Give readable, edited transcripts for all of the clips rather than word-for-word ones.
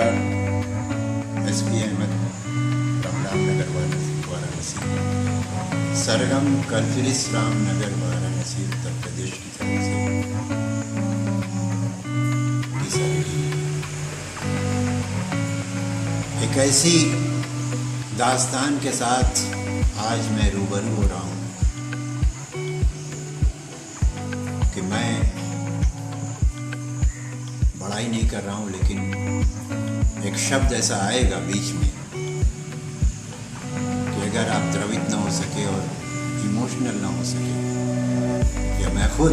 नमस्कार। एसपी अहमद रामनगर वाराणसी, सरगम कल्चरिस रामनगर वाराणसी उत्तर प्रदेश की तरफ से एक ऐसी दास्तान के साथ आज मैं रूबरू हो रहा हूँ कि मैं बड़ाई नहीं कर रहा हूँ, लेकिन एक शब्द ऐसा आएगा बीच में कि अगर आप द्रवित ना हो सके और इमोशनल ना हो सके या मैं खुद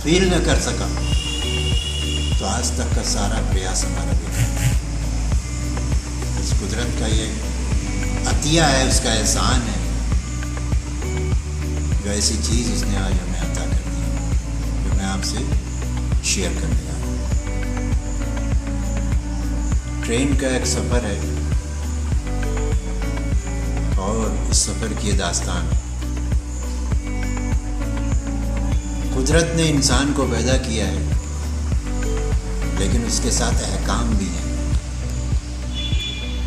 फील न कर सका तो आज तक का सारा प्रयास हमारा बेकार। इस कुदरत का ये अतिया है, उसका एहसान है जो ऐसी चीज़ उसने आज हमें अता कर दी, जो मैं आपसे शेयर करने लगा। ट्रेन का एक सफ़र है और इस सफ़र की दास्तान। कुदरत ने इंसान को पैदा किया है, लेकिन उसके साथ अहकाम भी हैं।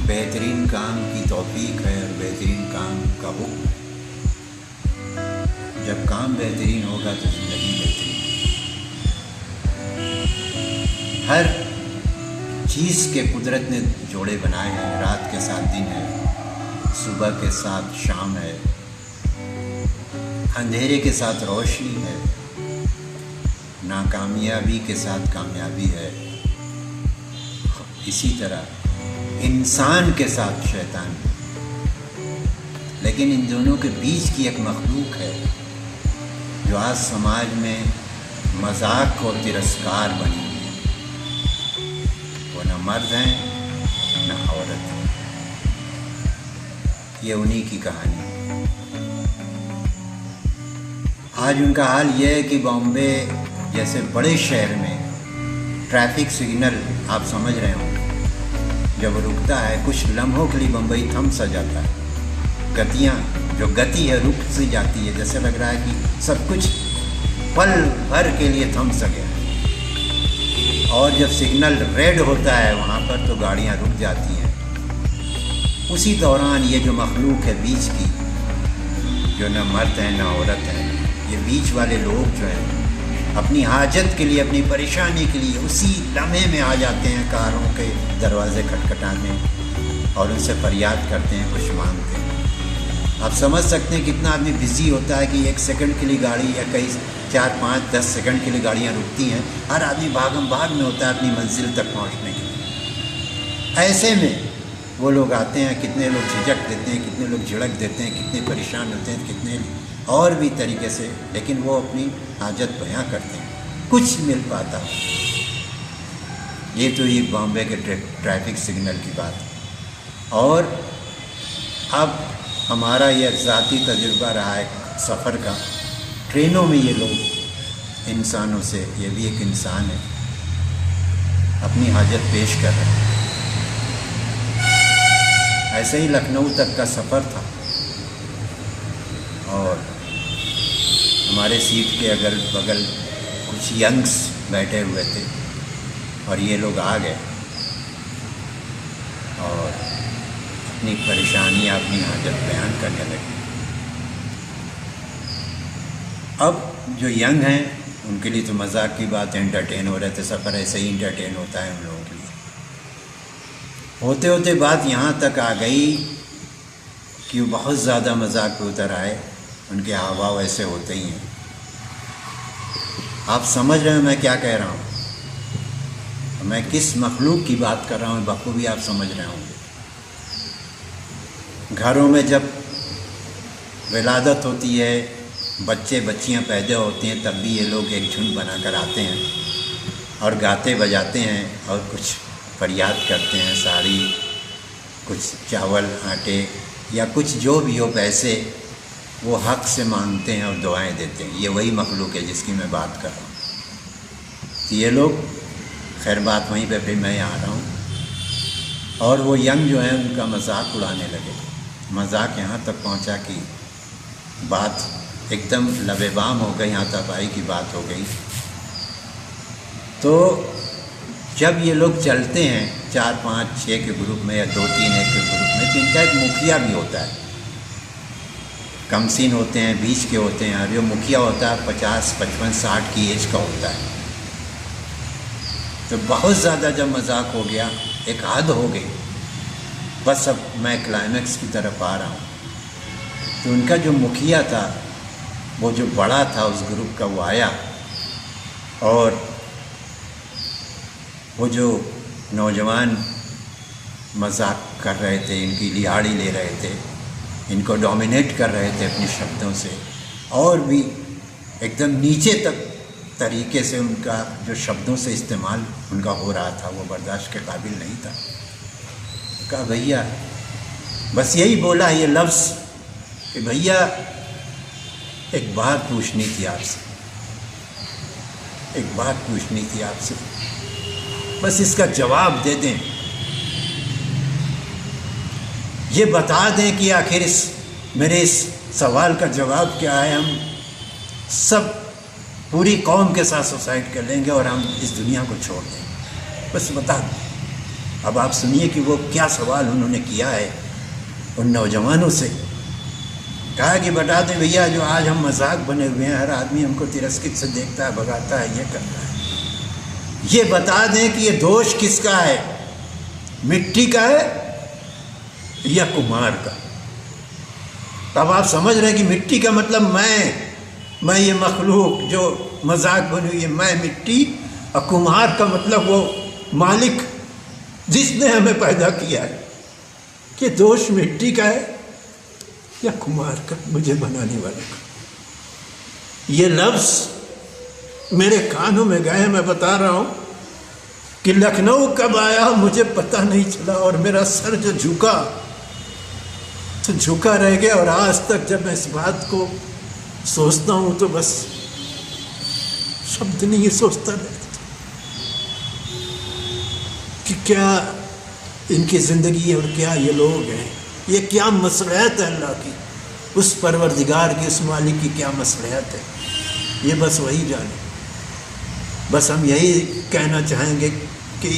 बेहतरीन काम की तौफीक है और बेहतरीन काम का हुक्म है। जब काम बेहतरीन होगा तो ज़िंदगी बेहतरीन। हर चीज़ के कुदरत ने जोड़े बनाए हैं। रात के साथ दिन है, सुबह के साथ शाम है, अंधेरे के साथ रोशनी है, नाकामयाबी के साथ कामयाबी है। इसी तरह इंसान के साथ शैतान है। लेकिन इन दोनों के बीच की एक मखलूक है जो आज समाज में मजाक और तिरस्कार बनी हुई है। वो न मर्द हैं न औरत हैं। ये उन्हीं की कहानी है। आज उनका हाल ये है कि बॉम्बे जैसे बड़े शहर में ट्रैफिक सिग्नल, आप समझ रहे हो, जब रुकता है कुछ लम्हों के लिए बम्बई थम सा जाता है। गतियाँ जो गति है रुक सी जाती है, जैसे लग रहा है कि सब कुछ पल भर के लिए थम सा गया। और जब सिग्नल रेड होता है वहाँ पर तो गाड़ियाँ रुक जाती हैं। उसी दौरान ये जो मखलूक है बीच की, जो न मर्द है न औरत है, ये बीच वाले लोग जो हैं अपनी हाजत के लिए, अपनी परेशानी के लिए उसी लम्हे में आ जाते हैं, कारों के दरवाजे खटखटाने और उनसे फरियाद करते हैं, कुछ मांगते हैं। आप समझ सकते हैं कितना आदमी बिजी होता है कि 1 सेकंड के लिए गाड़ी या कई 4, 5, 10 सेकंड के लिए गाड़ियाँ रुकती हैं। हर आदमी भागम भाग में होता है अपनी मंजिल तक पहुँचने के लिए। ऐसे में वो लोग आते हैं, कितने लोग झिझक देते हैं, कितने लोग झिड़क देते हैं, कितने परेशान होते हैं, कितने और भी तरीके से, लेकिन वो अपनी हाजत बयां करते हैं। कुछ मिल पाता है। ये तो ये बॉम्बे के ट्रैफिक सिग्नल की बात है। और अब हमारा यह ज़ाती तजुर्बा रहा है सफ़र का। ट्रेनों में ये लोग इंसानों से, ये भी एक इंसान है, अपनी हाजत पेश कर रहे हैं। ऐसे ही लखनऊ तक का सफ़र था और हमारे सीट के अगल बगल कुछ यंग्स बैठे हुए थे और ये लोग आ गए और अपनी परेशानियाँ, अपनी हाजत बयान करने लगे। अब जो यंग हैं उनके लिए तो मजाक की बात है, एंटरटेन हो रहे थे। सफ़र ऐसे ही एंटरटेन होता है उन लोगों के लिए। होते होते बात यहाँ तक आ गई कि वो बहुत ज़्यादा मजाक पे उतर आए। उनके हाव भाव ऐसे होते ही हैं। आप समझ रहे हो मैं क्या कह रहा हूँ? मैं किस मखलूक की बात कर रहा हूँ बखूबी आप समझ रहे होंगे। घरों में जब विलादत होती है, बच्चे बच्चियाँ पैदा होती हैं, तब भी ये लोग एक झुंड बनाकर आते हैं और गाते बजाते हैं और कुछ फरियाद करते हैं। साड़ी, कुछ चावल, आटे या कुछ जो भी हो, पैसे वो हक से मांगते हैं और दुआएं देते हैं। ये वही मखलूक है जिसकी मैं बात कर रहा हूँ। तो ये लोग, खैर बात वहीं पे फिर मैं आ रहा हूँ। और वो यंग जो है उनका मजाक उड़ाने लगे। मजाक यहाँ तक पहुँचा कि बात एकदम लबेबाम हो गई, हाथापाई की बात हो गई। तो जब ये लोग चलते हैं 4, 5, 6 के ग्रुप में या 2, 3 एक के ग्रुप में, तो इनका एक मुखिया भी होता है। कमसीन होते हैं, 20 के होते हैं, और जो मुखिया होता है 50, 55, 60 की एज का होता है। तो बहुत ज़्यादा जब मजाक हो गया, एक हद हो गई, बस अब मैं क्लाइमैक्स की तरफ आ रहा हूँ। तो उनका जो मुखिया था, वो जो बड़ा था उस ग्रुप का, वो आया और वो जो नौजवान मजाक कर रहे थे, इनकी लिहाड़ी ले रहे थे, इनको डोमिनेट कर रहे थे अपने शब्दों से, और भी एकदम नीचे तक तरीके से उनका जो शब्दों से इस्तेमाल उनका हो रहा था, वो बर्दाश्त के काबिल नहीं था। कहा भैया, बस यही बोला ये लफ्ज़ कि भैया एक बात पूछनी थी आपसे, एक बात पूछनी थी आपसे, बस इसका जवाब दे दें, ये बता दें कि आखिर मेरे इस सवाल का जवाब क्या है। हम सब पूरी कौम के साथ सुसाइड कर लेंगे और हम इस दुनिया को छोड़ देंगे, बस बता दें। अब आप सुनिए कि वो क्या सवाल उन्होंने किया है उन नौजवानों से। कहा कि बता दें भैया, जो आज हम मजाक बने हुए हैं, हर आदमी हमको तिरस्कृत से देखता है, भगाता है, ये करता है, ये बता दें कि ये दोष किसका है, मिट्टी का है या कुम्हार का। तब आप समझ रहे हैं कि मिट्टी का मतलब मैं ये मखलूक जो मजाक बनी हुई है, मैं मिट्टी, और कुम्हार का मतलब वो मालिक जिसने हमें पैदा किया है। कि दोष मिट्टी का है या कुम्हार का, मुझे बनाने वाले का। ये लफ्ज़ मेरे कानों में गए, मैं बता रहा हूँ कि लखनऊ कब आया मुझे पता नहीं चला, और मेरा सर जो झुका तो झुका रह गया। और आज तक जब मैं इस बात को सोचता हूँ तो बस शब्द नहीं सोचता रहता कि क्या इनकी ज़िंदगी है और क्या ये लोग हैं, ये क्या मसलहत है अल्लाह की, उस परवरदिगार की, उस मालिक की क्या मसलहत है, ये बस वही जाने। बस हम यही कहना चाहेंगे कि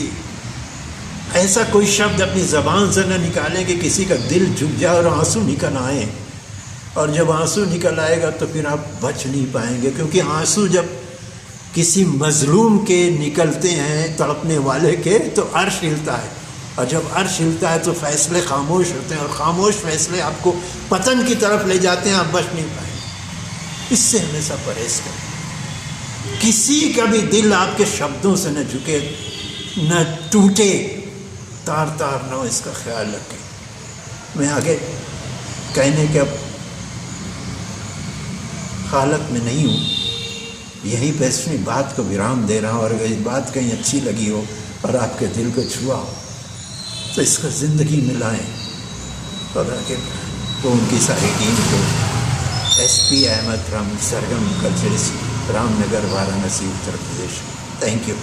ऐसा कोई शब्द अपनी ज़बान से न निकालें कि किसी का दिल झुक जाए और आंसू निकल आए। और जब आंसू निकल आएगा तो फिर आप बच नहीं पाएंगे, क्योंकि आंसू जब किसी मजलूम के निकलते हैं, तड़पने वाले के, तो अर्श हिलता है, और जब अर्श हिलता है तो फैसले खामोश होते हैं, और खामोश फैसले आपको पतन की तरफ ले जाते हैं, आप बच नहीं पाएंगे। इससे हमेशा परहेज करें। किसी का भी दिल आपके शब्दों से न झुके, न टूटे, तार तार न हो, इसका ख्याल रखें। मैं आगे कहने के अब हालत में नहीं हूँ, यहीं पे अपनी बात को विराम दे रहा हूँ। और अगर बात कहीं अच्छी लगी हो और आपके दिल को छुआ हो तो इसको ज़िंदगी में लाएँ, और आगे तो उनकी सारी टीम को, SP Ahmad from Sargam culturist, Ramnagar, Varanasi, Uttar Pradesh. Thank you.